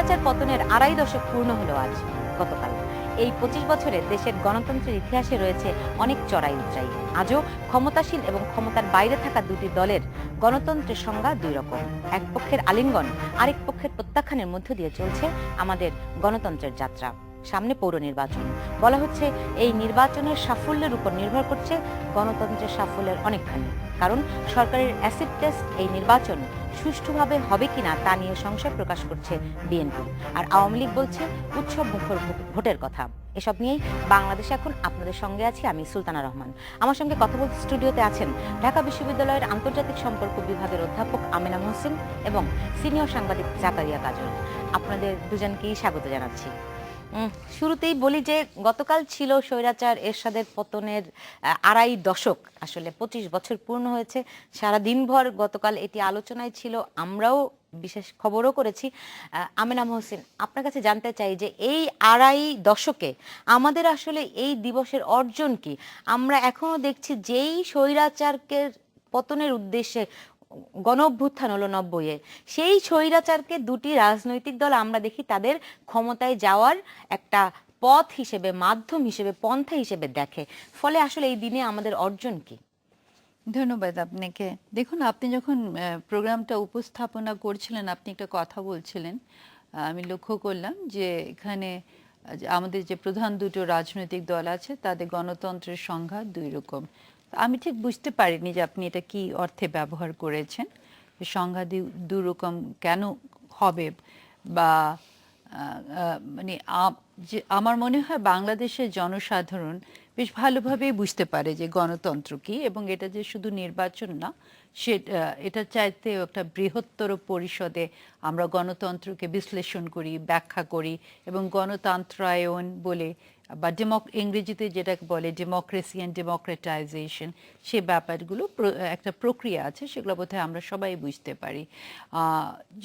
স্বৈরাচার পতনের ২.৫ দশক পূর্ণ হলো আজ গতকাল। এই ২৫ বছরে দেশের গণতন্ত্রের ইতিহাসে রয়েছে অনেক চড়াই উতরাই। আজও ক্ষমতাসীন এবং ক্ষমতার বাইরে থাকা দুটি দলের গণতন্ত্রের সংজ্ঞা দুই রকম। এক পক্ষের আলিঙ্গন, আরেক পক্ষের প্রত্যাখ্যানের মধ্য দিয়ে চলছে আমাদের গণতন্ত্রের যাত্রা। সামনে পৌর নির্বাচন। বলা হচ্ছে এই নির্বাচনের সাফল্যের উপর নির্ভর করছে গণতন্ত্রের সাফল্যের অনেকখানি। কারণ সরকারের অ্যাসিড টেস্ট এই নির্বাচন সুষ্ঠুভাবে হবে কিনা তা নিয়ে সংশয় প্রকাশ করছে বিএনপি। আর আওয়ামী লীগ বলছে উৎসব মুখর ভোটের কথা। এসব নিয়েই বাংলাদেশে এখন আপনাদের সঙ্গে আছি আমি সুলতানা রহমান। আমার সঙ্গে কথা বলতে স্টুডিওতে আছেন ঢাকা বিশ্ববিদ্যালয়ের আন্তর্জাতিক সম্পর্ক বিভাগের অধ্যাপক আমেনা মোহসিন এবং সিনিয়র সাংবাদিক জাকারিয়া কাজল। আপনাদের দুজনকেই স্বাগত জানাচ্ছি। শুরুতেই বলি যে গতকাল ছিল স্বৈরাচার এরশাদের পতনের ২.৫ দশক, আসলে ২৫ বছর পূর্ণ হয়েছে। সারা দিনভর গতকাল এটি আলোচনায় ছিল, আমরাও বিশেষ খবরও করেছি। আমেনা মোহসিন, আপনার কাছে জানতে চাই যে এই ২.৫ দশকে আমাদের আসলে এই দিবসের অর্জন কি? আমরা এখনো দেখছি যেই স্বৈরাচারকে পতনের উদ্দেশ্যে গণ অভ্যুত্থান হলো ৯০-এ, সেই স্বৈরাচারকে দুটি রাজনৈতিক দল আমরা দেখি তাদের ক্ষমতায় যাওয়ার একটা পথ হিসেবে, মাধ্যম হিসেবে, পন্থা হিসেবে দেখে। ফলে আসলে এই দিনে আমাদের অর্জন কি? ধন্যবাদ আপনাকে। দেখুন, আপনি যখন প্রোগ্রামটা উপস্থাপনা করছিলেন, আপনি একটা কথা বলছিলেন, আমি লক্ষ্য করলাম যে এখানে আমাদের যে প্রধান দুটো রাজনৈতিক দল আছে তাদের গণতন্ত্রের সংজ্ঞা দুই রকম। আমি ঠিক বুঝতে পারিনি যে আপনি এটা কি অর্থে ব্যবহার করেছেন, সংজ্ঞা দুই রকম কেন হবে, বা মানে যে আমার মনে হয় বাংলাদেশের জনসাধারণ বেশ ভালোভাবেই বুঝতে পারে যে গণতন্ত্র কি, এবং এটা যে শুধু নির্বাচন না, এটা চাইতে একটা বৃহত্তর পরিষদে আমরা গণতন্ত্রকে বিশ্লেষণ করি, ব্যাখ্যা করি, এবং গণতন্ত্রায়ন বলে বা ইংরেজিতে যেটাকে বলে ডেমোক্রেসি অ্যান্ড ডেমোক্রেটাইজেশন, সে ব্যাপারগুলো একটা প্রক্রিয়া আছে, সেগুলো বোধহয় আমরা সবাই বুঝতে পারি।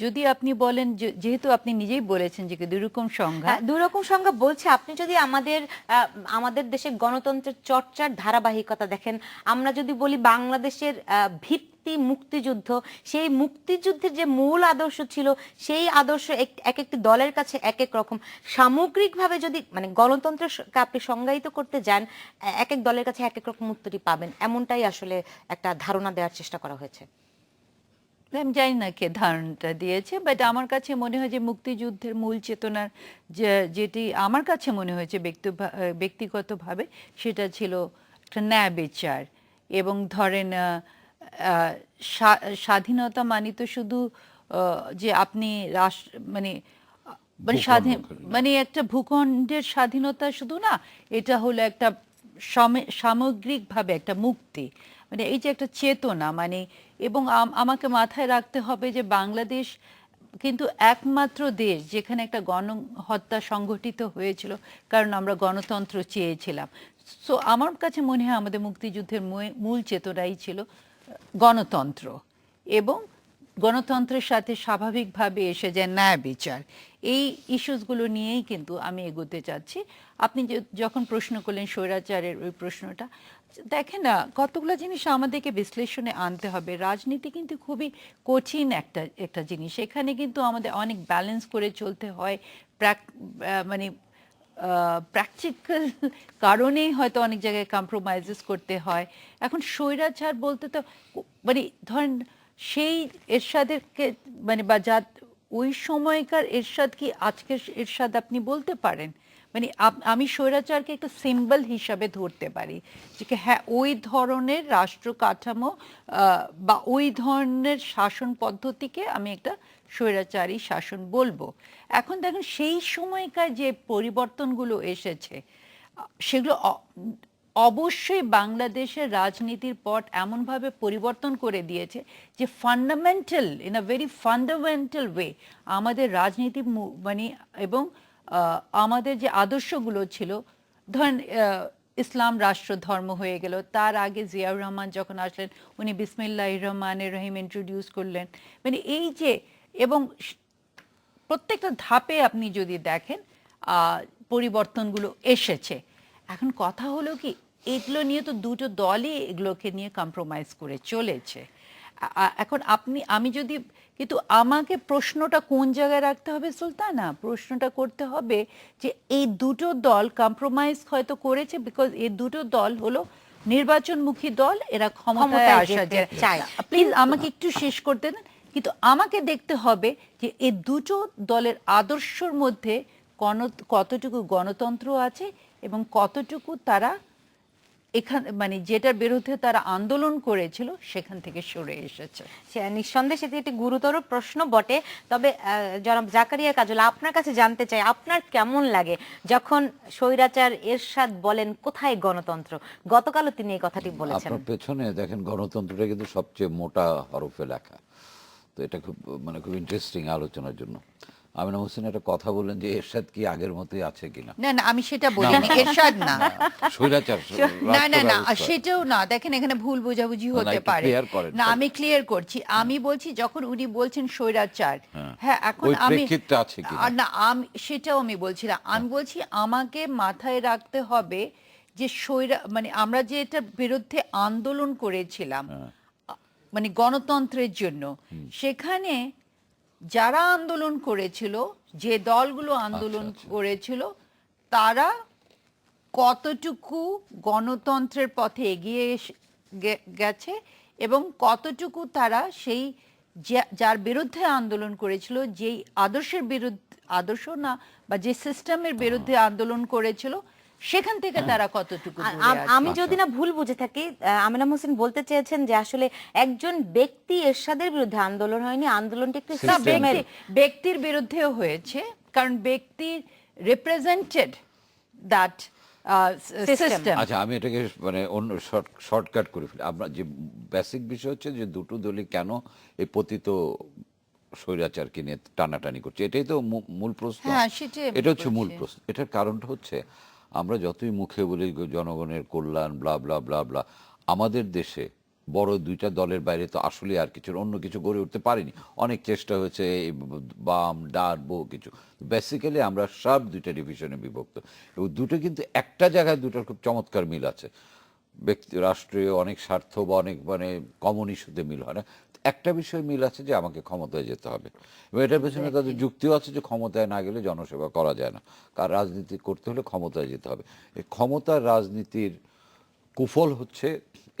যদি আপনি বলেন, যেহেতু আপনি নিজেই বলেছেন যে দুই রকম সংজ্ঞা, দুই রকম সংজ্ঞা বলছে, আপনি যদি আমাদের দেশের গণতন্ত্রের চর্চার ধারাবাহিকতা দেখেন, আমরা যদি বলি বাংলাদেশের ভিত্তি মুক্তিযুদ্ধ, সেই মুক্তিযুদ্ধের যে মূল আদর্শ ছিল, সেই আদর্শ এক একটি দলের কাছে এক এক রকম। সামগ্রিকভাবে যদি মানে গণতন্ত্রের আপনি সংজ্ঞায়িত করতে যান, এক এক দলের কাছে এক এক রকম উত্তরই পাবেন, এমনটাই আসলে একটা ধারণা দেওয়ার চেষ্টা করা হয়েছে। আমি জানি না কে ধারণাটা দিয়েছে, বাট আমার কাছে মনে হয় যে মুক্তিযুদ্ধের মূল চেতনার যেটি আমার কাছে মনে হয়েছে ব্যক্তিগতভাবে, সেটা ছিল একটা ন্যায় বিচার। এবং ধরেন স্বাধীনতা মানে তো শুধু যে আপনি মানে মানে স্বাধীন মানে একটা ভূখণ্ডের স্বাধীনতা শুধু না, এটা হলো একটা সামগ্রিকভাবে একটা মুক্তি, মানে এই যে একটা চেতনা, মানে এবং আমাকে মাথায় রাখতে হবে যে বাংলাদেশ কিন্তু একমাত্র দেশ যেখানে একটা গণহত্যা সংঘটিত হয়েছিল, কারণ আমরা গণতন্ত্র চেয়েছিলাম। সো আমার কাছে মনে হয় আমাদের মুক্তিযুদ্ধের মূল চেতনাই ছিল গণতন্ত্র, এবং গণতন্ত্রের সাথে স্বাভাবিকভাবে এসে যায় ন্যায় বিচার। এই ইস্যুসগুলো নিয়েই কিন্তু আমি এগোতে চাচ্ছি। আপনি যখন প্রশ্ন করলেন স্বৈরাচারের ওই প্রশ্নটা, দেখেন না, কতগুলো জিনিস আমাদেরকে বিশ্লেষণে আনতে হবে। রাজনীতি কিন্তু খুবই কঠিন একটা জিনিস, এখানে কিন্তু আমাদের অনেক ব্যালেন্স করে চলতে হয়। মানে প্র্যাকটিক্যাল কারণেই হয়তো অনেক জায়গায় কম্প্রোমাইজেস করতে হয়। এখন স্বৈরাচার বলতে তো মানে ধরেন সেই এরশাদেরকে মানে বা যা ওই সময়কার এরশাদ কি আজকের এরশাদ আপনি বলতে পারেন? মানে আমি স্বৈরাচারকে একটা সিম্বল হিসাবে ধরতে পারি যে হ্যাঁ, ওই ধরনের রাষ্ট্র কাঠামো বা ওই ধরনের শাসন পদ্ধতিকে আমি একটা স্বৈরাচারী শাসন বলবো। এখন দেখুন সেই সময়কার যে পরিবর্তনগুলো এসেছে, সেগুলো অবশ্যই বাংলাদেশের রাজনীতির পট এমনভাবে পরিবর্তন করে দিয়েছে যে fundamental, in a very fundamental way আমাদের রাজনীতি মানে এবং আমাদের যে আদর্শগুলো ছিল, ধরেন ইসলাম রাষ্ট্র ধর্ম হয়ে গেল। তার আগে জিয়াউর রহমান যখন আসলেন, উনি বিসমিল্লাহির রহমানির রহিম ইন্ট্রোডিউস করলেন। মানে এই যে, এবং প্রত্যেকটা ধাপে আপনি যদি দেখেন পরিবর্তনগুলো এসেছে। এখন কথা হলো কি, এগুলো নিয়ে তো দুটো দলই এগুলোকে নিয়ে কম্প্রোমাইজ করে চলেছে। এখন আমি যদি, কিন্তু আমাকে প্রশ্নটা কোন জায়গায় রাখতে হবে সুলতানা, প্রশ্নটা করতে হবে যে এই দুটো দল কম্প্রোমাইজ হয়তো করেছে, বিকজ এই দুটো দল হলো নির্বাচনমুখী দল, এরা ক্ষমতায় ক্ষমতায় আসা যেতে চায়। প্লিজ আমাকে একটু শেষ করতে দেন। কিন্তু আমাকে দেখতে হবে যে এই দুটো দলের আদর্শের মধ্যে কতটুকু গণতন্ত্র আছে এবং কতটুকু তারা মানে যেটার বিরুদ্ধে তারা আন্দোলন করেছিল সেখান থেকে সরে এসেছে। নিঃসন্দেহে সেটি একটি গুরুতর প্রশ্ন বটে। তবে জনাব জাকারিয়া কাজল, আপনার কাছে জানতে চাই, আপনার কেমন লাগে যখন স্বৈরাচার এরশাদ বলেন কোথায় গণতন্ত্র? গতকালও তিনি এই কথাটি বলেছেন। আপনার পেছনে দেখেন গণতন্ত্রটা কিন্তু সবচেয়ে মোটা হরফে লেখা, তো এটা খুব খুব ইন্টারেস্টিং আলোচনার জন্য। আমিনা হোসেন একটা কথা বললেন যে এরশাদ কি আগের মতোই আছে কিনা। না না, আমি সেটা বলিনি, এরশাদ না, স্বৈরাচার না না না, সেটাও না। দেখেন এখানে ভুল বোঝাবুঝি হতে পারে। না, আমি ক্লিয়ার করছি। আমি বলছি যখন উনি বলছেন স্বৈরাচার, হ্যাঁ এখন আমি না, আমি সেটাও আমি বলছি না। আমি বলছি আমাকে মাথায় রাখতে হবে যে মানে আমরা যে এটার বিরুদ্ধে আন্দোলন করেছিলাম মানে গণতন্ত্রের জন্য, সেখানে যারা আন্দোলন করেছিল, যে দলগুলো আন্দোলন করেছিল, তারা কতটুকু গণতন্ত্রের পথে এগিয়ে গেছে এবং কতটুকু তারা সেই যার বিরুদ্ধে আন্দোলন করেছিল, যেই আদর্শের বিরুদ্ধে, আদর্শ না বা যে সিস্টেমের বিরুদ্ধে আন্দোলন করেছিল, সেখান থেকে তারা কতটুকু দূরে আছে। আমি যদি না ভুল বুঝে থাকি, আমিনা হোসেন বলতে চেয়েছেন যে আসলে একজন ব্যক্তি এরশাদের বিরুদ্ধে আন্দোলন হয়নি, আন্দোলনটি একটি সিস্টেমের, ব্যক্তির বিরুদ্ধেও হয়েছে, কারণ ব্যক্তি রিপ্রেজেন্টেড দ্যাট সিস্টেম। আচ্ছা, আমি এটাকে অন্য শর্টকাট করে ফেলি। আমরা যে বেসিক বিষয় হচ্ছে যে দুটো দলই কেন এই পতিত স্বৈরাচারকে নিয়ে টানাটানি করছে, এটাই তো মূল প্রশ্ন। এটা হচ্ছে মূল প্রশ্ন। এটার কারণটা হচ্ছে আমরা যতই মুখে বলি জনগণের কল্যাণ ব্লা ব্লা ব্লা ব্লা, আমাদের দেশে বড় দুইটা দলের বাইরে তো আসলে আর কিছু অন্য কিছু গড়ে উঠতে পারিনি। অনেক চেষ্টা হয়েছে, বাম ডান বহু কিছু, বেসিক্যালি আমরা সব দুইটা ডিভিশনে বিভক্ত এবং দুটো কিন্তু একটা জায়গায় দুটোর খুব চমৎকার মিল আছে। ব্যক্তি রাষ্ট্রীয় অনেক স্বার্থ বা অনেক কমন ইস্যুতে মিল হয় না। একটা বিষয় মিল আছে যে আমাকে ক্ষমতায় যেতে হবে, এবং এটার পেছনে তাদের যুক্তিও আছে যে ক্ষমতায় না গেলে জনসেবা করা যায় না, কার রাজনীতি করতে হলে ক্ষমতায় যেতে হবে। এই ক্ষমতার রাজনীতির কুফল হচ্ছে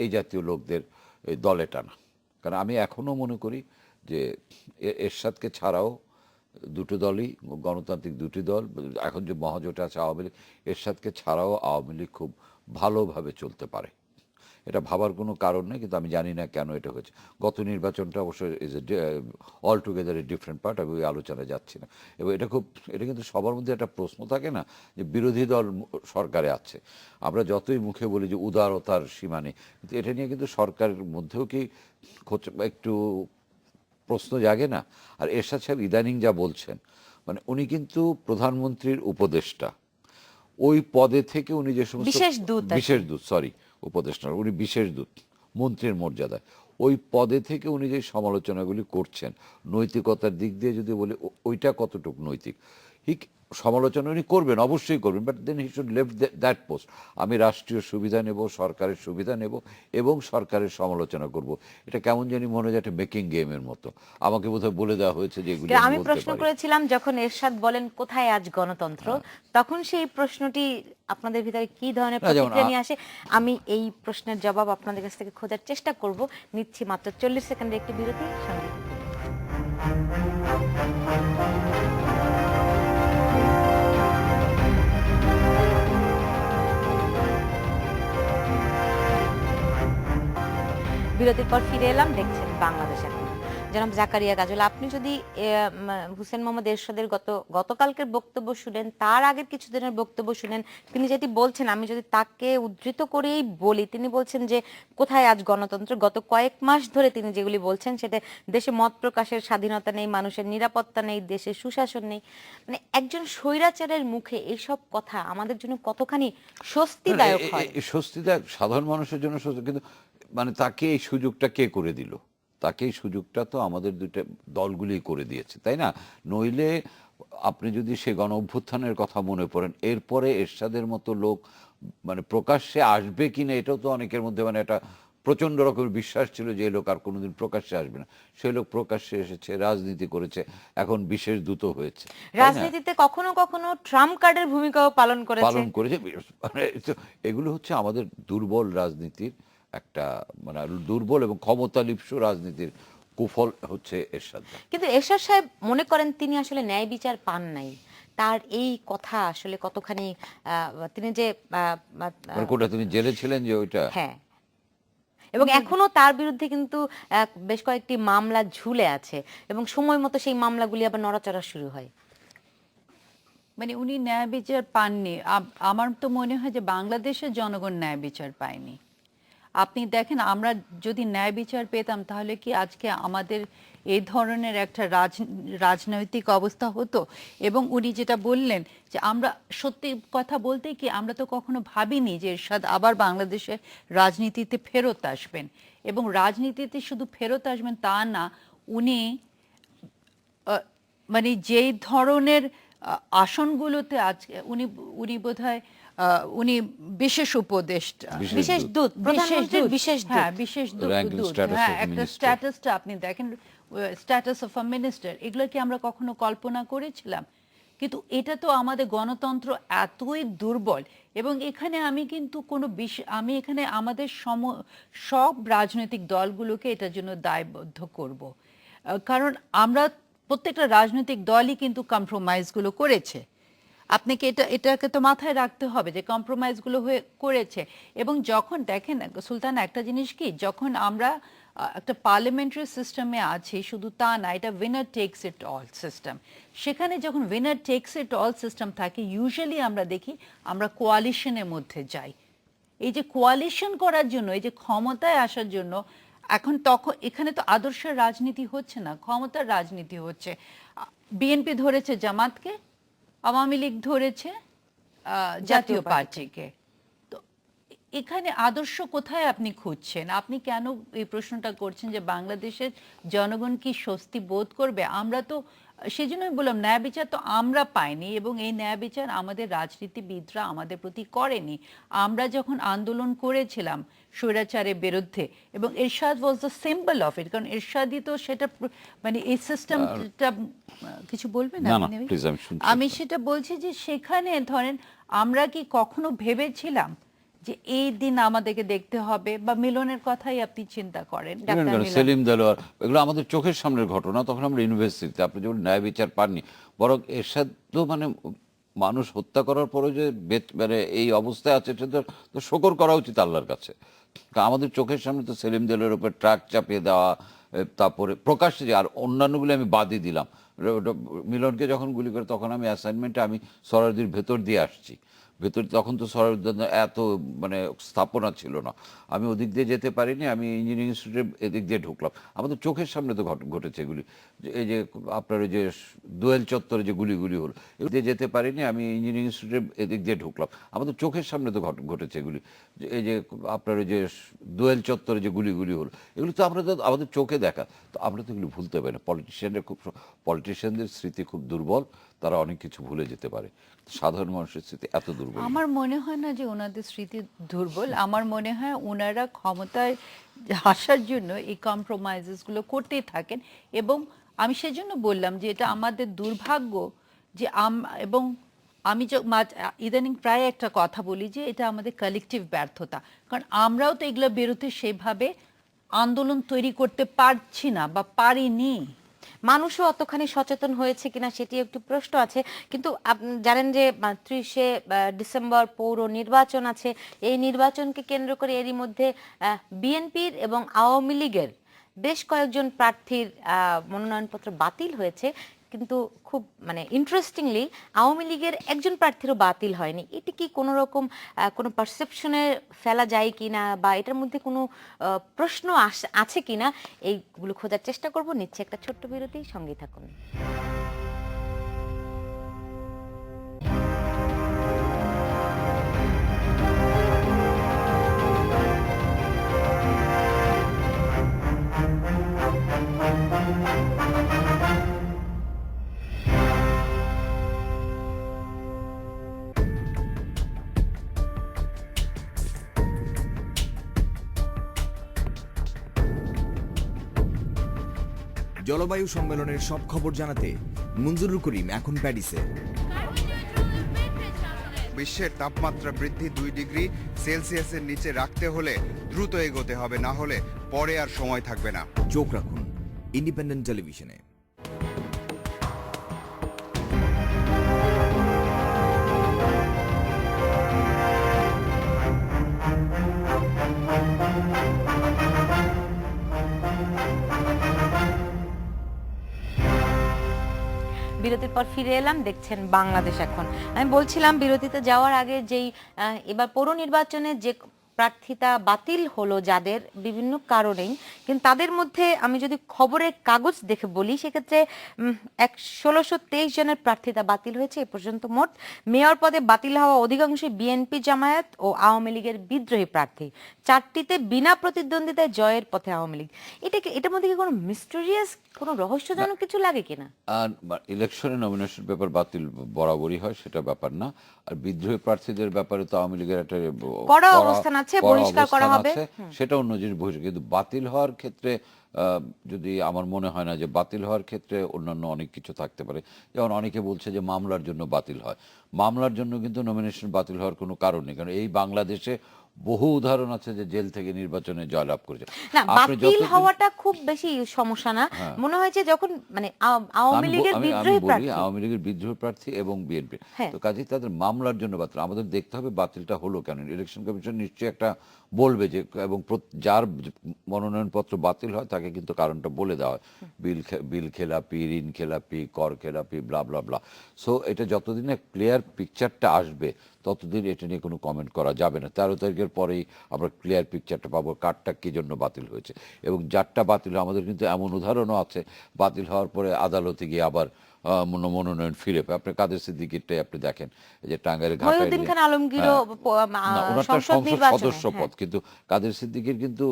এই জাতীয় লোকদের এই দলে টানা। কারণ আমি এখনও মনে করি যে এরশাদকে ছাড়াও দুটো দলই গণতান্ত্রিক, দুটি দল এখন যে মহাজোট আছে আওয়ামী লীগ, এরশাদকে ছাড়াও আওয়ামী লীগ খুব ভালোভাবে চলতে পারে। এটা ভাবার কোনো কারণ নেই, কিন্তু আমি জানি না কেন এটা হয়েছে। গত নির্বাচনটা অবশ্যই is all together a different part, আমি ওই আলোচনায় যাচ্ছি না। এবং এটা কিন্তু সবার মধ্যে একটা প্রশ্ন থাকে না যে বিরোধী দল সরকারে আছে, আমরা যতই মুখে বলি যে উদারতার সীমা নেই, কিন্তু এটা নিয়ে কিন্তু সরকারের মধ্যেও কি একটু প্রশ্ন জাগে না? আর এরশাদ সাহেব ইদানিং যা বলছেন, উনি কিন্তু প্রধানমন্ত্রীর উপদেষ্টা, ওই পদে থেকে উনি যে সমস্ত বিশেষ দূত, সরি উপদেষ্টা, উনি বিশেষ দূত, মন্ত্রীর মর্যাদায়, ওই পদে থেকে উনি যে সমালোচনাগুলি করছেন নৈতিকতার দিক দিয়ে যদি বলি ওইটা কতটুকু নৈতিক, সমালোচনা উনি করবেন, অবশ্যই করবেন, but then he should left that post. আমি রাষ্ট্রীয় সুবিধা নেব, সরকারের সুবিধা নেব এবং সরকারের সমালোচনা করব, এটা কেমন জানি মনে হয় একটা মেকিং গেমের মতো। আমাকে বোধহয় বলে দেওয়া হয়েছে যে এগুলো আমি প্রশ্ন করেছিলাম যখন এরশাদ বলেন কোথায় আজ গণতন্ত্র, তখন সেই প্রশ্নটি আপনাদের ভিতরে কি ধরনের প্রতিক্রিয়া নিয়ে আসে, আমি এই প্রশ্নের জবাব আপনাদের কাছ থেকে খোঁজার চেষ্টা করব। নিচ্ছি মাত্র 40 সেকেন্ডের একটি বিরতি, সঙ্গে বিরতির পর ফিরে এলাম। দেখছেন বাংলাদেশ এখন। জনাব জাকারিয়া কাজল, আপনি যদি হুসেন মোহাম্মদ এরশাদের গতকালকের বক্তব্য শুনেন, তার আগের কিছুদিনের বক্তব্য শুনেন, তিনি যেটি বলছেন, আমি যদি তাকে উদ্ধৃত করেই বলি, তিনি বলছেন যে কোথায় আজ গণতন্ত্র। গত কয়েক মাস ধরে তিনি যেগুলি বলছেন সেটা দেশে মত প্রকাশের স্বাধীনতা নেই, মানুষের নিরাপত্তা নেই, দেশে সুশাসন নেই। একজন স্বৈরাচারের মুখে এইসব কথা আমাদের জন্য কতখানি স্বস্তিদায়ক হয়? স্বস্তিদায়ক সাধারণ মানুষের জন্য স্বস্তি, কিন্তু তাকে এই সুযোগটা কে করে দিল? তাকে এই সুযোগটা তো আমাদের দুটো দলগুলি করে দিয়েছে, তাই না? নইলে আপনি যদি সে গণ অভ্যুত্থানের কথা মনে পড়েন, এরপরে এরশাদের মতো লোক প্রকাশ্যে আসবে কিনা এটাও তো অনেকের মধ্যে একটা প্রচন্ড রকমের বিশ্বাস ছিল যে এই লোক আর কোনোদিন প্রকাশ্যে আসবে না, সেই লোক প্রকাশ্যে এসেছে, রাজনীতি করেছে, এখন বিশেষ দূত হয়েছে, তাই না? রাজনীতিতে কখনো কখনো ট্রাম্প কার্ডের ভূমিকাও পালন করেছে। মানে এগুলো হচ্ছে আমাদের দুর্বল রাজনীতির একটা, মানে দুর্বল এবং ক্ষমতালিপ্স রাজনীতির কুফল হচ্ছে এরশাদ। কিন্তু এরশাদ সাহেব মনে করেন তিনি আসলে ন্যায় বিচার পান নাই, তার এই কথা আসলে কতখানি তিনি যে মানে কোনটা, তিনি জেলে ছিলেন যে ওইটা? হ্যাঁ, এবং এখনো তার বিরুদ্ধে কিন্তু বেশ কয়েকটি মামলা ঝুলে আছে এবং সময় মতো সেই মামলাগুলি আবার নড়াচড়া শুরু হয়। মানে উনি ন্যায় বিচার পাননি, আমার তো মনে হয় যে বাংলাদেশের জনগণ ন্যায় বিচার পায়নি। আপনি দেখেন, আমরা যদি ন্যায় বিচার পেতাম তাহলে কি আজকে আমাদের এই ধরনের একটা রাজনৈতিক অবস্থা হতো? এবং উনি যেটা বললেন যে আমরা সত্যি কথা বলতে কি আমরা তো কখনো ভাবিনি যে এরশাদ আবার বাংলাদেশে রাজনীতিতে ফেরত আসবেন, এবং রাজনীতিতে শুধু ফেরত আসবেন তা না, উনি মানে যেই ধরনের আসনগুলোতে আজকে উনি বোধহয় উনি বিশেষ উপদেষ্টা, বিশেষ দূত, প্রধানমন্ত্রীর বিশেষ দূত, হ্যাঁ বিশেষ দূত, হ্যাঁ একটা স্ট্যাটাসটা আপনি দেখেন, স্ট্যাটাস অফ আ মিনিস্টার, এগুলো কি আমরা কখনো কল্পনা করেছিলাম? কিন্তু এটা তো আমাদের গণতন্ত্র এতই দুর্বল। এবং এখানে আমি কিন্তু আমি এখানে আমাদের সব রাজনৈতিক দলগুলোকে এটার জন্য দায়বদ্ধ করব, কারণ আমরা প্রত্যেকটা রাজনৈতিক দলই কিন্তু কম্প্রোমাইজগুলো করেছে। আপনাকে এটাকে তো মাথায় রাখতে হবে যে কম্প্রোমাইজগুলো করেছে। এবং যখন দেখেন সুলতান, একটা জিনিস কি, যখন আমরা একটা পার্লামেন্টারি সিস্টেমে আছি, শুধু তা না, এটা winner tax it all system. সেখানে যখন winner tax it all system থাকে, ইউজুয়ালি আমরা দেখি আমরা কোয়ালিশনের মধ্যে যাই। এই যে কোয়ালিশন করার জন্য, এই যে ক্ষমতায় আসার জন্য, এখন তখন এখানে তো আদর্শের রাজনীতি হচ্ছে না, ক্ষমতার রাজনীতি হচ্ছে। বিএনপি ধরেছে জামাতকে, আওয়ামী লীগ ধরেছে জাতীয় পার্টিকে। তো এখানে আদর্শ কোথায় আপনি খুঁজছেন? আপনি কেন এই প্রশ্নটা করছেন যে বাংলাদেশের জনগণ কি স্বস্তি বোধ করবে? আমরা তো সেই জন্যই বললাম ন্যায় বিচার তো আমরা পাইনি, এবং এই ন্যায় বিচার আমাদের রাজনীতিবিদরা আমাদের প্রতি করেনি। আমরা যখন আন্দোলন করেছিলাম স্বৈরাচারের বিরুদ্ধে, এবং Ershad was the symbol of it, কারণ এরশাদই তো সেটা, মানে এই সিস্টেমটা, কিছু বলবেন না? আমি সেটা বলছি যে সেখানে ধরেন আমরা কি কখনো ভেবেছিলাম যে এই দিন আমাদেরকে দেখতে হবে? বা মিলনের কথাই আপনি চিন্তা করেন, সেলিম দেলোয়ার, এগুলো আমাদের চোখের সামনের ঘটনা। তখন আমরা ইউনিভার্সিটিতে, আপনি যখন ন্যায় বিচার পাননি, বরং এরশাদ তো মানে মানুষ হত্যা করার পরে যে মানে এই অবস্থায় আছে, সেটা তো শোকর করা উচিত আল্লাহর কাছে। আমাদের চোখের সামনে তো সেলিম দেলোয়ারের উপর ট্রাক চাপিয়ে দেওয়া, তারপরে প্রকাশ্যে যে, আর অন্যান্যগুলো আমি বাদই দিলাম। মিলনকে যখন গুলি করে, তখন আমি অ্যাসাইনমেন্টে আমি সরারদির ভেতর দিয়ে আসছি, তখন তো সরারদির এত মানে স্থাপনা ছিল না, আমি ওদিক দিয়ে যেতে পারিনি, আমি ইঞ্জিনিয়ারিং ইনস্টিটিউটের এদিক দিয়ে ঢুকলাম। আমাদের চোখের সামনে তো ঘটেছে এগুলি। এই যে আপনার ওই যে দোয়েল চত্বরে যে গুলিগুলি হলো, এগুলি দিয়ে যেতে পারিনি, আমি ইঞ্জিনিয়ারিং ইনস্টিটিউটের এদিক দিয়ে ঢুকলাম। আমাদের চোখের সামনে তো ঘটেছে এগুলি। এই যে আপনার ওই যে দোয়েল চত্বরে যে গুলিগুলি হলো, এগুলো তো আমরা তো আমাদের চোখে দেখা, তো আমরা তো এগুলো ভুলতে পারি না। পলিটিশিয়ানদের স্মৃতি খুব দুর্বল, তারা অনেক কিছু ভুলে যেতে পারে। সাধারণ মানুষের স্মৃতি এত দুর্বল। আমার মনে হয় না যে ওনাদের স্মৃতি দুর্বল, আমার মনে হয় ওনারা ক্ষমতায় আসার জন্য এই কম্প্রোমাইজেসগুলো করতেই থাকেন। এবং আমি সেজন্য বললাম যে এটা আমাদের দুর্ভাগ্য যে এবং আমি ইদানিং প্রায় একটা কথা বলি যে এটা আমাদের কালেকটিভ ব্যর্থতা, কারণ আমরাও তো এগুলোর বিরুদ্ধে সেভাবে আন্দোলন তৈরি করতে পারছি না বা পারিনি। মানুষও অতখানি সচেতন হয়েছে কিনা সেটি একটু প্রশ্ন আছে। কিন্তু জানেন যে 30শে ডিসেম্বর পৌর নির্বাচন আছে, এই নির্বাচনকে কেন্দ্র করে এরই মধ্যে বিএনপির এবং আওয়ামী লীগের বেশ কয়েকজন প্রার্থীর মনোনয়নপত্র বাতিল হয়েছে। কিন্তু খুব মানে ইন্টারেস্টিংলি আওয়ামী লীগের একজন প্রার্থীরও বাতিল হয়নি। এটি কি কোনো রকম কোনো পারসেপশনে ফেলা যায় কিনা, বা এটার মধ্যে কোনো প্রশ্ন আছে কিনা, এইগুলো খোঁজার চেষ্টা করব। নিচ্ছে একটা ছোট্ট বিরতি, সঙ্গে থাকুন। জলবায়ু সম্মেলনের সব খবর জানাতে মুনজুরুল করিম এখন প্যারিসে। বিশ্বের তাপমাত্রা বৃদ্ধি 2 ডিগ্রি সেলসিয়াসের নিচে রাখতে হলে দ্রুত এগোতে হবে, না হলে পরে আর সময় থাকবে না। চোখ রাখুন ইন্ডিপেন্ডেন্ট টেলিভিশনে। বিরতির পর ফিরে এলাম, দেখছেন বাংলাদেশ এখন। আমি বলছিলাম বিরতিতে যাওয়ার আগে যেই এবার পৌর নির্বাচনে যে প্রার্থিতা বাতিল হলো যাদের বিভিন্ন কারণেই, কিন্তু তাদের মধ্যে আমি যদি খবরের কাগজ দেখে বলি সেক্ষেত্রে 1623 জনের প্রার্থিতা বাতিল হয়েছে এ পর্যন্ত। মোট মেয়র পদে বাতিল হওয়া অধিকাংশই বিএনপি, জামায়াত ও আওয়ামী লীগের বিদ্রোহী প্রার্থী। 4টিতে বিনা প্রতিদ্বন্দ্বিতায় জয়ের পথে আওয়ামী লীগ। এটার মধ্যে কি কোনো মিস্টেরিয়াস, কোনো রহস্যজনক কিছু লাগে কিনা? আর ইলেকশনে নমিনেশন পেপার বাতিল বরাবরই হয়, সেটা ব্যাপার না। আর বিদ্রোহী প্রার্থীদের ব্যাপারে তো আওয়ামী লীগের একটা কড়া অবস্থান আছে, বহিষ্কার করা হবে, সেটা অন্য জিনিস। কিন্তু বাতিল হওয়ার ক্ষেত্রে যদি আমার মনে হয় না যে বাতিল হওয়ার ক্ষেত্রে অন্যান্য অনেক কিছু থাকতে পারে। যেমন অনেকে বলছে যে মামলার জন্য বাতিল হয়, মামলার জন্য কিন্তু নমিনেশন বাতিল হওয়ার কোনো কারণ নেই, কারণ এই বাংলাদেশে বহু উদাহরণ আছে যে জেল থেকে নির্বাচনে জয়লাভ করেছে। না, বাতিল হওয়াটা খুব বেশি সমস্যা না মনে হয়, যে যখন মানে আওয়ামী লীগের বিদ্রোহী প্রার্থী, আওয়ামী লীগের বিদ্রোহী প্রার্থী এবং বিএনপি, তো কাজেই তাদের মামলার জন্য বাতিল। আমাদের দেখতে হবে বাতিলটা হলো কেন। ইলেকশন কমিশন নিশ্চয়ই একটা বলবে যে, এবং যার মনোনয়নপত্র বাতিল হয় তাকে কিন্তু কারণটা বলে দেওয়া হয়, বিল খেলাপি, ঋণ খেলাপি, কর খেলাপি, ব্লা ব্লা ব্লা। সো এটা যতদিন না ক্লিয়ার পিকচারটা আসবে ততদিন এটা নিয়ে কোনো কমেন্ট করা যাবে না। 13 তারিখের পরেই আমরা ক্লিয়ার পিকচারটা পাবো কারটা কি জন্য বাতিল হয়েছে। এবং যারটা বাতিল হয়, আমাদের কিন্তু এমন উদাহরণও আছে বাতিল হওয়ার পরে আদালতে গিয়ে আবার মনোনয়ন ফিরে পায়। আপনি কাদের সিদ্দিকীরটাই আপনি দেখেন, এই যে টাঙ্গাইলের মহিউদ্দিন খান আলমগীরও সংসদ সদস্য পদ, কিন্তু কাদের সিদ্দিকীর কিন্তু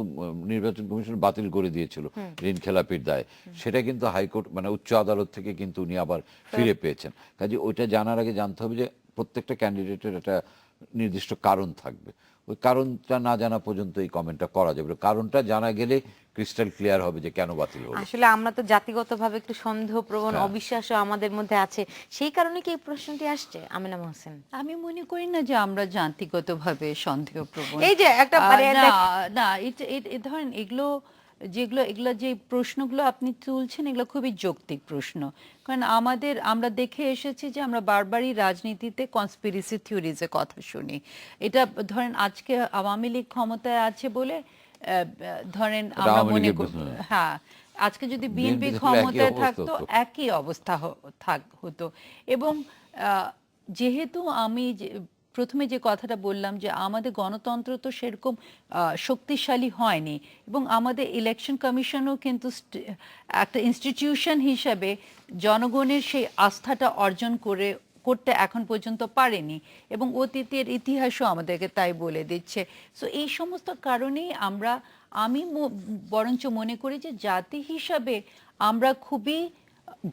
নির্বাচন কমিশন বাতিল করে দিয়েছিল ঋণ খেলাপির দায়ে। সেটা কিন্তু হাইকোর্ট মানে উচ্চ আদালত থেকে কিন্তু উনি আবার ফিরে পেয়েছেন। কাজে ওইটা জানার আগে জানতে হবে যে প্রত্যেকটা ক্যান্ডিডেটের একটা নির্দিষ্ট কারণ থাকবে। ওই কারণটা না জানা পর্যন্ত এই কমেন্টটা করা যাবে। কারণটা জানা গেলে ক্রিস্টাল ক্লিয়ার হবে যে কেন বাতিল হলো। আসলে আমরা তো জাতিগতভাবে একটু সন্দেহপ্রবণ, অবিশ্বাসও আমাদের মধ্যে আছে, সেই কারণে কি এই প্রশ্নটি আসছে? আমিনা মোহসেন, আমি মনে করি না যে আমরা জাতিগতভাবে সন্দেহপ্রবণ। এই যে একটা না, ধরেন এগুলো যে প্রশ্নগুলো আপনি তুলছেন এগুলো খুবই যৌক্তিক প্রশ্ন। কারণ আমরা দেখে এসেছি যে আমরা বারবারই রাজনীতিতে কনস্পিরেসি থিওরিজের কথা শুনি। এটা ধরেন আজকে আওয়ামী লীগ ক্ষমতায় আছে বলে ধরেন আমরা মনে করি, হ্যাঁ, আজকে যদি বিএনপি ক্ষমতায় থাকতো একই অবস্থা হতো। এবং যেহেতু আমি প্রথমে যে কথাটা বললাম যে আমাদের গণতন্ত্র তো সেরকম শক্তিশালী হয়নি, এবং আমাদের ইলেকশন কমিশনও কিন্তু একটা ইনস্টিটিউশন হিসাবে জনগণের সেই আস্থাটা অর্জন করতে এখন পর্যন্ত পারেনি, এবং অতীতের ইতিহাসও আমাদেরকে তাই বলে দিচ্ছে। সো এই সমস্ত কারণেই আমি বরঞ্চ মনে করি যে জাতি হিসাবে আমরা খুবই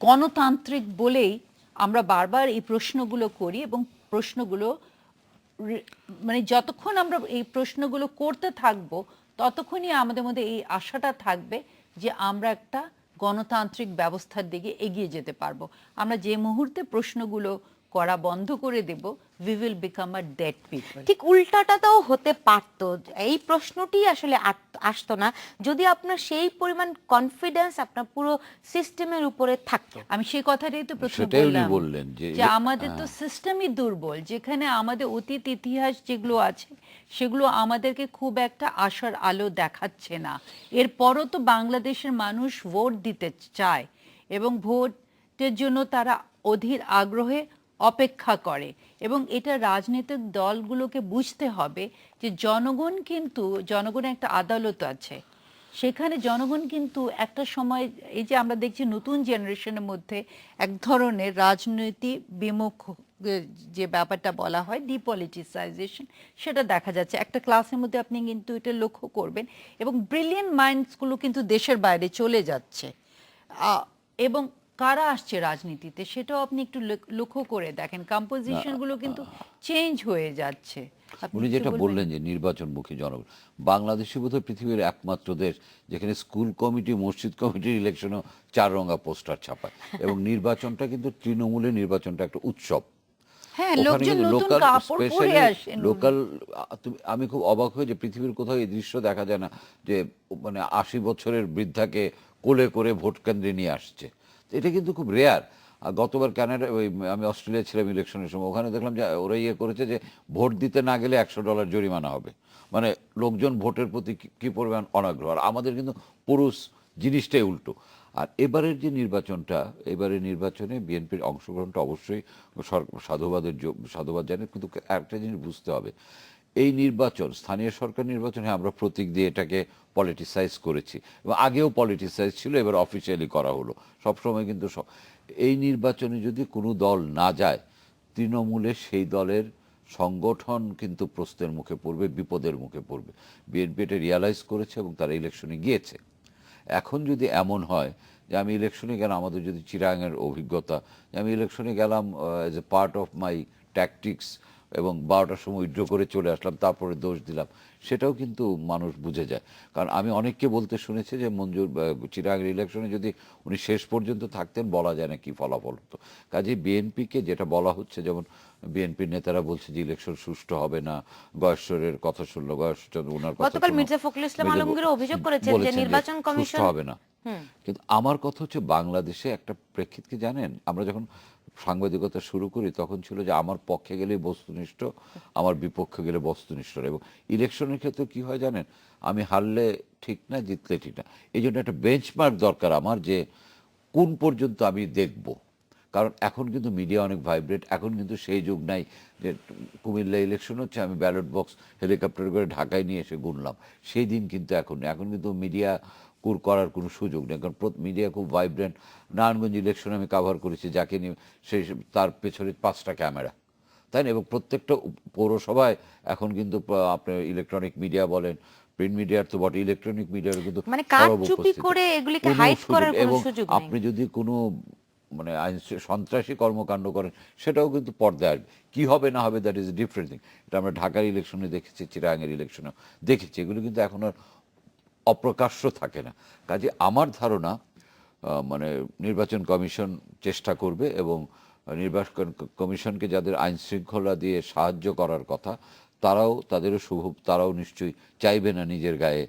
গণতান্ত্রিক বলেই আমরা বারবার এই প্রশ্নগুলো করি, এবং প্রশ্নগুলো মানে যতক্ষণ আমরা এই প্রশ্নগুলো করতে থাকবো ততক্ষণই আমাদের মধ্যে এই আশাটা থাকবে যে আমরা একটা গণতান্ত্রিক ব্যবস্থার দিকে এগিয়ে যেতে পারবো। আমরা যে মুহূর্তে প্রশ্নগুলো করা বন্ধ করে দেব, we will become a dead people. ঠিক উল্টাটাও হতে পারতো, এই প্রশ্নটি আসলে আসতো না যদি আপনার সেই পরিমাণ কনফিডেন্স আপনার পুরো সিস্টেমের উপরে থাকতো। আমি সেই কথাটাই তো প্রথমে বললেন যে আমাদের তো সিস্টেমই দুর্বল, যেখানে আমাদের অতীত ইতিহাস যেগুলো আছে সেগুলো আমাদেরকে খুব একটা আশার আলো দেখাচ্ছে না। এরপরও তো বাংলাদেশের মানুষ ভোট দিতে চায়, এবং ভোটের জন্য তারা অধীর আগ্রহে অপেক্ষা করে, এবং এটা রাজনৈতিক দলগুলোকে বুঝতে হবে যে জনগণের একটা আদালত আছে, সেখানে জনগণ কিন্তু একটা সময়, এই যে আমরা দেখছি নতুন জেনারেশনের মধ্যে এক ধরনের রাজনৈতিক বিমুখ যে ব্যাপারটা বলা হয় ডিপলিটিসাইজেশন, সেটা দেখা যাচ্ছে একটা ক্লাসের মধ্যে। আপনি কিন্তু এটা লক্ষ্য করবেন, এবং ব্রিলিয়েন্ট মাইন্ডসগুলো কিন্তু দেশের বাইরে চলে যাচ্ছে, এবং কারা আসছে রাজনীতিতে সেটাও আপনি একটু লক্ষ্য করে দেখেন, কম্পোজিশনগুলো কিন্তু চেঞ্জ হয়ে যাচ্ছে। আপনি উনি কিছু যেটা বলবেন? বললেন যে নির্বাচনমুখী জনগণ, বাংলাদেশই বোধহয় পৃথিবীর একমাত্র দেশ যেখানে স্কুল কমিটি, মসজিদ কমিটির ইলেকশনও 4 রঙা পোস্টার ছাপায়, এবং নির্বাচনটা কিন্তু তৃণমূলের নির্বাচনটা একটা উৎসব। হ্যাঁ, ওখানে লোকজন কিন্তু নতুন লোকাল, কাপড় পরে স্পেশালি আসেন। লোকাল, আমি খুব অবাক হই যে পৃথিবীর কোথাও এই দৃশ্য দেখা যায় না যে মানে 80 বছরের বৃদ্ধাকে কোলে করে ভোট কেন্দ্রে নিয়ে আসছে। তো এটা কিন্তু খুব রেয়ার। আর গতবার কানাডা, ওই আমি অস্ট্রেলিয়া ছিলাম ইলেকশনের সময়, ওখানে দেখলাম যে ওরা ইয়ে করেছে যে ভোট দিতে না গেলে $100 জরিমানা হবে। মানে লোকজন ভোটের প্রতি কি পরিমাণ অনাগ্রহ। আর আমাদের কিন্তু পুরুষ জিনিসটাই উল্টো। আর এবারের যে নির্বাচনটা, এবারের নির্বাচনে বিএনপির অংশগ্রহণটা অবশ্যই সাধুবাদ জানেন, কিন্তু একটা জিনিস বুঝতে হবে, এই নির্বাচন স্থানীয় সরকার নির্বাচন, হ্যাঁ আমরা প্রতীক দিয়ে এটাকে পলিটিসাইজ করেছি, এবং আগেও পলিটিসাইজ ছিল, এবার অফিসিয়ালি করা হলো। সবসময় কিন্তু এই নির্বাচনে যদি কোনো দল না যায়, তৃণমূলে সেই দলের সংগঠন কিন্তু প্রশ্নের মুখে পড়বে, বিপদের মুখে পড়বে। বিএনপি এটা রিয়ালাইজ করেছে এবং তারা ইলেকশনে গিয়েছে। এখন যদি এমন হয় যে আমি ইলেকশনে গেলাম, আমাদের যদি চিরাঙের অভিজ্ঞতা, যে আমি ইলেকশনে গেলাম as a part of my tactics, এবং 12টার সময় উইথড্র করে চলে আসলাম, তারপরে দোষ দিলাম, সেটাও কিন্তু মানুষ বুঝে যায়। কারণ আমি অনেককে বলতে শুনেছি যে মঞ্জুর চিরাঙের ইলেকশনে যদি উনি শেষ পর্যন্ত থাকতেন, বলা যায় না কি ফলাফল হতো। কাজে বিএনপিকে যেটা বলা হচ্ছে, যেমন বিএনপির নেতারা বলছে যে ইলেকশন সুষ্ঠু হবে না, গয়েশ্বরের কথা শুনলো, গয়েশ্বর ওনার কথা গতকাল শুনলো, মির্জা ফখরুল ইসলাম আলমগীরও অভিযোগ করেছেন যে বলেছেন নির্বাচন সুষ্ঠু কমিশন হবে না। কিন্তু আমার কথা হচ্ছে, বাংলাদেশে একটা প্রেক্ষিত কি জানেন, আমরা যখন সাংবাদিকতা শুরু করি তখন ছিল যে আমার পক্ষে গেলে বস্তুনিষ্ঠ, আমার বিপক্ষে গেলে বস্তুনিষ্ঠ। এবং ইলেকশনের ক্ষেত্রে কি হয় জানেন, আমি হারলে ঠিক না, জিতলে ঠিক না। এই জন্য একটা বেঞ্চমার্ক দরকার আমার, যে কোন পর্যন্ত আমি দেখব। কারণ এখন কিন্তু মিডিয়া অনেক ভাইব্রেট, এখন কিন্তু সেই যুগ নাই যে কুমিল্লা ইলেকশন হচ্ছে, আমি ব্যালট বক্স হেলিকপ্টার করে ঢাকায় নিয়ে এসে গুনলাম, সেই দিন কিন্তু এখন নেই। এখন কিন্তু মিডিয়া করার কোনো সুযোগ নেই, কারণ মিডিয়া খুব ভাইব্রেন্ট। নারায়ণগঞ্জ ইলেকশন আমি কাভার করেছি, যাকে নিয়ে সেই তার পেছনে 5টা ক্যামেরা, তাই না? এবং প্রত্যেকটা পৌরসভায় এখন কিন্তু আপনার ইলেকট্রনিক মিডিয়া বলেন, প্রিন্ট মিডিয়ার তো বটে, ইলেকট্রনিক মিডিয়ার কিন্তু মানে সরব কারচুপি উপস্থিতি। করে এগুলিকে কোনো হাইড সুযোগ, করার কোনো এবং সুযোগ নেই। আপনি যদি কোনো মানে আইন সন্ত্রাসী কর্মকাণ্ড করেন, সেটাও কিন্তু পর্দায় আসবে। কি হবে না হবে, that is a different thing. এটা আমরা ঢাকার ইলেকশনে দেখেছি, চিরাঙের ইলেকশনে দেখেছি, এগুলো কিন্তু এখন আর অপ্রকাশ্য থাকে না। কাজে আমার ধারণা মানে নির্বাচন কমিশন চেষ্টা করবে, এবং নির্বাচন কমিশনকে যাদের আইন শৃঙ্খলা দিয়ে সাহায্য করার কথা, তাদেরও তারাও নিশ্চয়ই চাইবে না নিজের গায়ে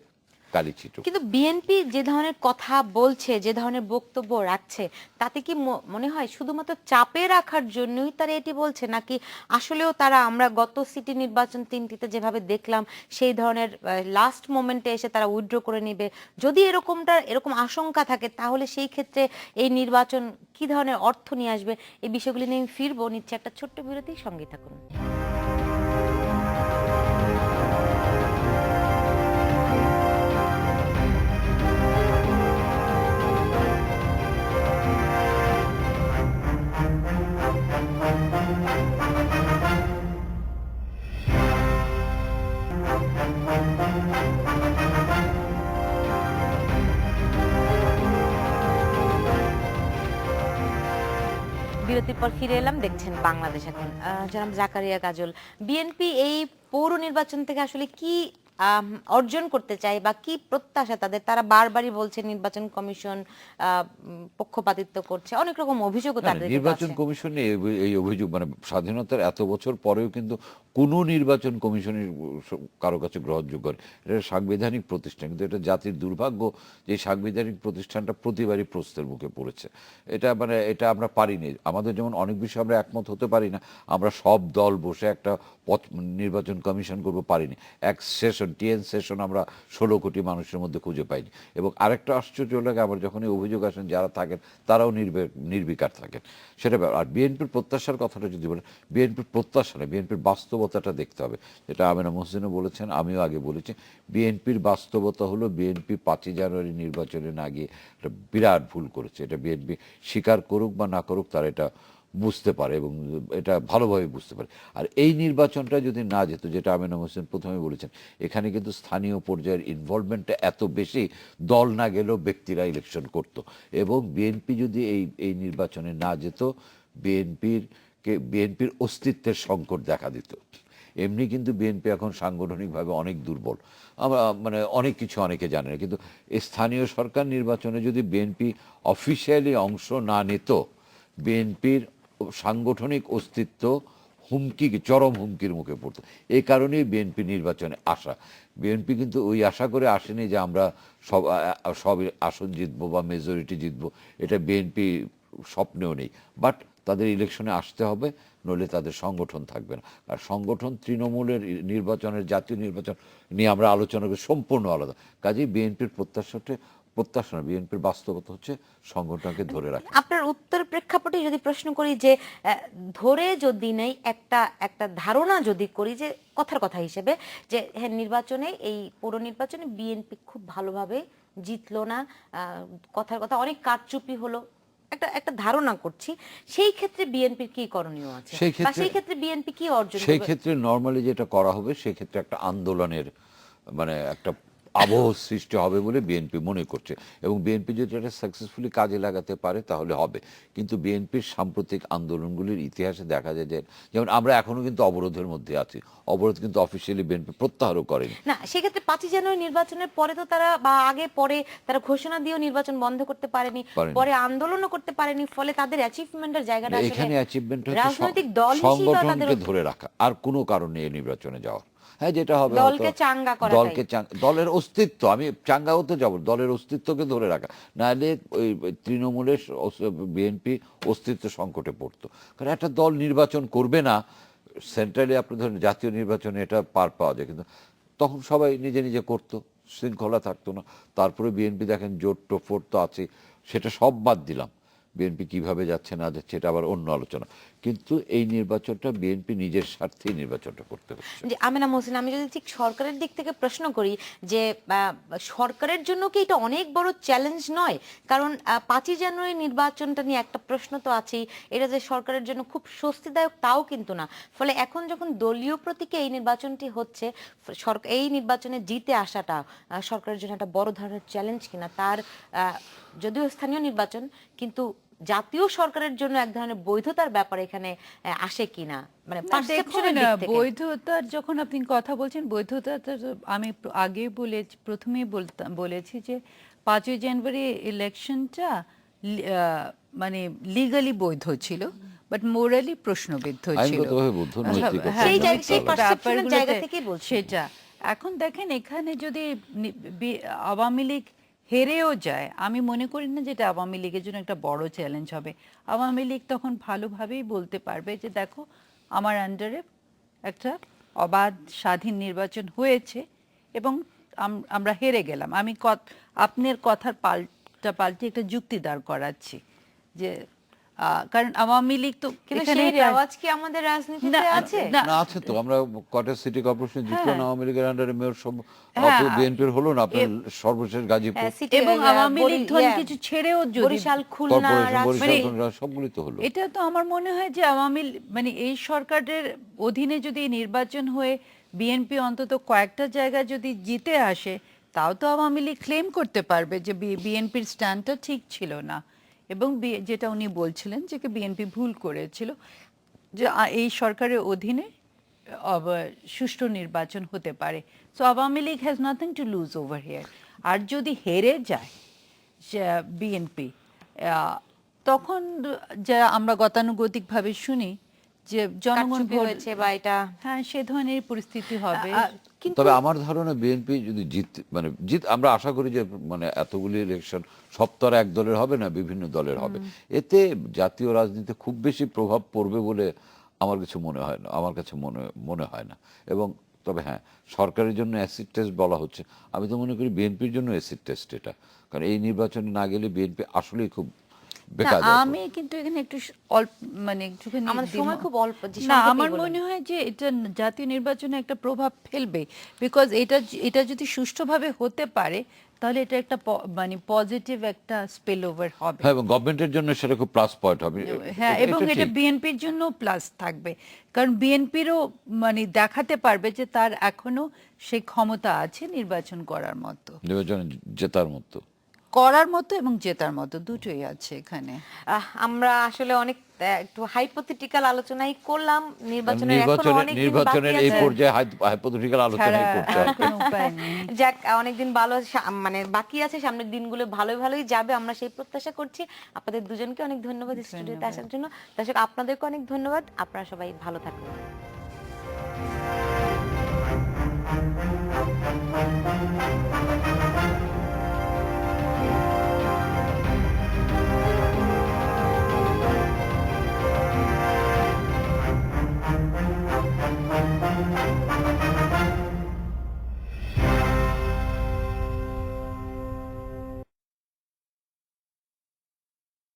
কালি ছিটুক। কিন্তু বিএনপি যে ধরনের কথা বলছে, যে ধরনের বক্তব্য রাখছে, তাতে কি মনে হয় শুধুমাত্র চাপে রাখার জন্যই তারা এটি বলছে, নাকি আসলেও তারা, আমরা গত সিটি নির্বাচন 3টিতে যেভাবে দেখলাম, সেই ধরনের লাস্ট মোমেন্টে এসে তারা উইথড্র করে নেবে? যদি এরকম আশঙ্কা থাকে, তাহলে সেই ক্ষেত্রে এই নির্বাচন কি ধরনের অর্থ নিয়ে আসবে? এই বিষয়গুলি নিয়ে আমি ফিরবো, নিচ্ছে একটা ছোট্ট বিরতি, সঙ্গে থাকুন। বিরতির পর ফিরে এলাম, দেখছেন বাংলাদেশ এখন। জনাব জাকারিয়া কাজল, বিএনপি এই পৌর নির্বাচন থেকে আসলে কি অর্জন করতে চায়, বা কি প্রত্যাশা তাদের? তারা বারবারই বলছে নির্বাচন কমিশন পক্ষপাতিত্ব করছে, অনেক রকম অভিযোগও তাদের দিকে নির্বাচন আছে। কমিশনে এই অভিযোগ, মানে স্বাধীনতার এত বছর পরেও কিন্তু কোনো নির্বাচন কমিশনের কারো কাছে গ্রহণযোগ্য নয়। এটা সাংবিধানিক প্রতিষ্ঠান, কিন্তু এটা জাতির দুর্ভাগ্য যে সাংবিধানিক প্রতিষ্ঠানটা প্রতিবারই প্রশ্নের মুখে পড়েছে। এটা আমরা পারিনি। আমাদের যেমন অনেক বিষয়ে আমরা একমত হতে পারি না, আমরা সব দল বসে একটা নির্বাচন কমিশন করব পারিনি। এক সেশন, সেশন আমরা 16 কোটি মানুষের মধ্যে খুঁজে পাইনি। এবং আরেকটা আশ্চর্য লাগে, আবার যখন এই অভিযোগ আসেন, যারা থাকেন তারাও নির্বিকার থাকেন, সেটা আর বিএনপির প্রত্যাশার কথাটা যদি বলেন, বিএনপির প্রত্যাশা না, বিএনপির বাস্তবতাটা দেখতে হবে। যেটা আমেনা মহসিনও বলেছেন, আমিও আগে বলেছি, বিএনপির বাস্তবতা হলো বিএনপি 5ই জানুয়ারি নির্বাচনে না গিয়ে একটা বিরাট ভুল করেছে। এটা বিএনপি স্বীকার করুক বা না করুক, তারা এটা বুঝতে পারে, এবং এটা ভালোভাবে বুঝতে পারে। আর এই নির্বাচনটা যদি না যেত, যেটা আমেনা হোসেন প্রথমে বলেছেন, এখানে কিন্তু স্থানীয় পর্যায়ের ইনভলভমেন্টটা এত বেশি, দল না গেলেও ব্যক্তিরা ইলেকশন করত। এবং বিএনপি যদি এই নির্বাচনে না যেত, বিএনপির অস্তিত্বের সংকট দেখা দিত। এমনি কিন্তু বিএনপি এখন সাংগঠনিকভাবে অনেক দুর্বল। আমরা মানে অনেক কিছু অনেকে জানে না, কিন্তু স্থানীয় সরকার নির্বাচনে যদি বিএনপি অফিসিয়ালি অংশ না নিত, বিএনপির সাংগঠনিক অস্তিত্ব চরম হুমকির মুখে পড়তো। এই কারণেই বিএনপি নির্বাচনে আসা। বিএনপি কিন্তু ওই আশা করে আসেনি যে আমরা সব আসন জিতবো বা মেজরিটি জিতবো, এটা বিএনপি স্বপ্নেও নেই। বাট তাদের ইলেকশনে আসতে হবে, নইলে তাদের সংগঠন থাকবে না। আর সংগঠন তৃণমূলের নির্বাচনের, জাতীয় নির্বাচন নিয়ে আমরা আলোচনা করি, সম্পূর্ণ আলাদা। কাজেই বিএনপির প্রত্যাশা না, বিএনপির বাস্তবতা হচ্ছে সংগঠনকে ধরে রাখা। আপনার উত্তর প্রেক্ষাপটে যদি প্রশ্ন করি যে ধরে যদি নেই একটা ধারণা যদি করি যে কথার কথা হিসেবে যে হ্যাঁ নির্বাচনে, এই পৌর নির্বাচনে বিএনপি খুব ভালোভাবে জিতলো না, কথার কথা অনেক কারচুপি হলো, একটা ধারণা করছি, সেই ক্ষেত্রে বিএনপির কি করণীয় আছে বা সেই ক্ষেত্রে বিএনপি কি অর্জন করবে? সেই ক্ষেত্রে নরমালি যেটা করা হবে, সেই ক্ষেত্রে একটা আন্দোলনের মানে একটা আবহ সৃষ্টি হবে বলে বিএনপি মনে করছে, এবং বিএনপি যদি এটা সাকসেসফুলি কাজে লাগাতে পারে তাহলে হবে। কিন্তু বিএনপির সাম্প্রতিক আন্দোলনগুলির ইতিহাসে দেখা যায় যে, যেমন আমরা এখনো কিন্তু অবরোধের মধ্যে আছি, অবরোধ কিন্তু অফিসিয়ালি বিএনপি প্রত্যাহারও করেনি। না, সেক্ষেত্রে 5ই জানুয়ারি নির্বাচনের পরে তো তারা, বা আগে পরে তারা ঘোষণা দিয়েও নির্বাচন বন্ধ করতে পারেনি, পরে আন্দোলনও করতে পারেনি, ফলে তাদের অ্যাচিভমেন্টের জায়গাটা আসলে এখানে অ্যাচিভমেন্ট হচ্ছে রাজনৈতিক দল হিসেবে সংগঠনকে ধরে রাখা, আর কোনো কারণ নেই নির্বাচনে যাওয়ার। হ্যাঁ, যেটা হবে দলকে চাঙ্গা করা, দলের অস্তিত্ব, আমি চাঙ্গা হতে যাব, দলের অস্তিত্বকে ধরে রাখা, নাহলে ওই তৃণমূলের বিএনপি অস্তিত্ব সংকটে পড়তো। কারণ একটা দল নির্বাচন করবে না, সেন্ট্রালি আপনি ধরেন জাতীয় নির্বাচনে এটা পার পাওয়া যায়, কিন্তু তখন সবাই নিজে নিজে করতো, শৃঙ্খলা থাকতো না। তারপরে বিএনপি দেখেন জোট টোফোট তো আছে, সেটা সব বাদ দিলাম, বিএনপি কিভাবে যাচ্ছে না যাচ্ছে এটা আবার অন্য আলোচনা। কিন্তু এই নির্বাচনটা বিএনপি নিজের স্বার্থেই নির্বাচনটা করতে হচ্ছে। যে আমেনা মহসিন, আমি যদি ঠিক সরকারের দিক থেকে প্রশ্ন করি যে সরকারের জন্য কি এটা অনেক বড় চ্যালেঞ্জ নয়? কারণ 5ই জানুয়ারি নির্বাচনটা নিয়ে একটা প্রশ্ন তো আছেই, এটা যে সরকারের জন্য খুব স্বস্তিদায়ক তাও কিন্তু না। ফলে এখন যখন দলীয় প্রতীকে এই নির্বাচনটি হচ্ছে, এই নির্বাচনে জিতে আসাটা সরকারের জন্য একটা বড় ধরনের চ্যালেঞ্জ কিনা, তার যদিও স্থানীয় নির্বাচন, কিন্তু জাতীয় সরকারের জন্য এক ধরনের বৈধতার ব্যাপার এখানে আসে কিনা, মানে পারসেপশনের দিক থেকে। বৈধতার যখন আপনি কথা বলছেন, বৈধতা আমি আগে প্রথমেই বলেছি যে 5ই জানুয়ারি ইলেকশনটা মানে লিগালি বৈধ ছিল, বাট মোরালি প্রশ্নবিদ্ধ ছিল। সেটা এখন দেখেন, এখানে যদি আওয়ামী লীগ হেরেও যায়, আমি মনে করি না যেটা আওয়ামী লীগের জন্য একটা বড় চ্যালেঞ্জ হবে। আওয়ামী লীগ তখন ভালোভাবেই বলতে পারবে যে দেখো, আমার আন্ডারে একটা অবাধ স্বাধীন নির্বাচন হয়েছে এবং আমরা হেরে গেলাম। আমি আপনার কথার পাল্টে একটা যুক্তি দাঁড় করাচ্ছি যে কারণ আওয়ামী লীগ তো এখানে আওয়াজ কি আমাদের রাজনীতিতে আছে? না, আছে তো। আমরা কটা সিটি কর্পোরেশন জিতলো না আওয়ামী লীগের আন্ডারে, মেয়র সব বিএনপির হলো না, আপনার সর্বশেষ গাজীপুর, এবং আওয়ামী লীগ ধরে কিছু ছেড়েও বরিশাল, খুলনা, সবগুলি তো হলো। এটা তো আমার মনে হয় যে আওয়ামী মানে এই সরকারের অধীনে যদি নির্বাচন হয়ে বিএনপি অন্তত কয়েকটা জায়গায় যদি জিতে আসে, তাও তো আওয়ামী লীগ ক্লেম করতে পারবে যে বিএনপির স্ট্যান্ডটা ঠিক ছিল না, এবং যেটা উনি বলছিলেন যে বিএনপি ভুল করেছিল, যে এই সরকারের অধীনে সুষ্ঠু নির্বাচন হতে পারে। So Awami League has nothing to lose over here. আর যদি হেরে যায় বিএনপি, তখন যা আমরা গতানুগতিকভাবে শুনি যে জনগণ হয়েছে বা এটা, হ্যাঁ, সে ধরনের পরিস্থিতি হবে। তবে আমার ধারণা বিএনপি যদি আমরা আশা করি যে মানে এতগুলি ইলেকশন সব তো আর এক দলের হবে না, বিভিন্ন দলের হবে, এতে জাতীয় রাজনীতিতে খুব বেশি প্রভাব পড়বে বলে আমার কাছে মনে হয় না। এবং তবে হ্যাঁ, সরকারের জন্য অ্যাসিড টেস্ট বলা হচ্ছে, আমি তো মনে করি বিএনপির জন্য অ্যাসিড টেস্ট এটা, কারণ এই নির্বাচনে না গেলে বিএনপি আসলেই খুব বেকার। আমি কিন্তু এখানে একটু অল্প মানে একটুখানি, আমাদের সময় খুব অল্প, না আমার মনে হয় যে এটা জাতীয় নির্বাচনে একটা প্রভাব ফেলবে, বিকজ এটা যদি সুষ্ঠুভাবে হতে পারে তাহলে এটা একটা মানে পজিটিভ একটা স্পিল ওভার হবে। হ্যাঁ, এবং গভর্নমেন্টের জন্য সেটা খুব প্লাস পয়েন্ট হবে। হ্যাঁ, এবং এটা বিএনপির জন্য প্লাস থাকবে, কারণ বিএনপিরও মানে দেখাতে পারবে যে তার এখনো সেই ক্ষমতা আছে নির্বাচন করার মতো, নির্বাচনে জেতার মতো। করার মতো এবং জেতার মতো দুটোই আছে এখানে। আমরা আসলে অনেক একটু হাইপোথেটিক্যাল আলোচনাই করলাম, নির্বাচনের এখনো অনেক দিন বাকি নির্বাচনের এই আছে। পর্যায়ে হাইপোথেটিক্যাল আলোচনা ছাড়া করতে আর হবে। কোনো উপায় নেই। যাক, অনেকদিন ভালো মানে বাকি আছে, সামনের দিনগুলো ভালোই ভালোই যাবে, আমরা সেই প্রত্যাশা করছি। আপনাদের দুজনকে অনেক ধন্যবাদ স্টুডিওতে আসার জন্য। দর্শক, আপনাদেরকে অনেক ধন্যবাদ। আপনারা সবাই ভালো থাকুন।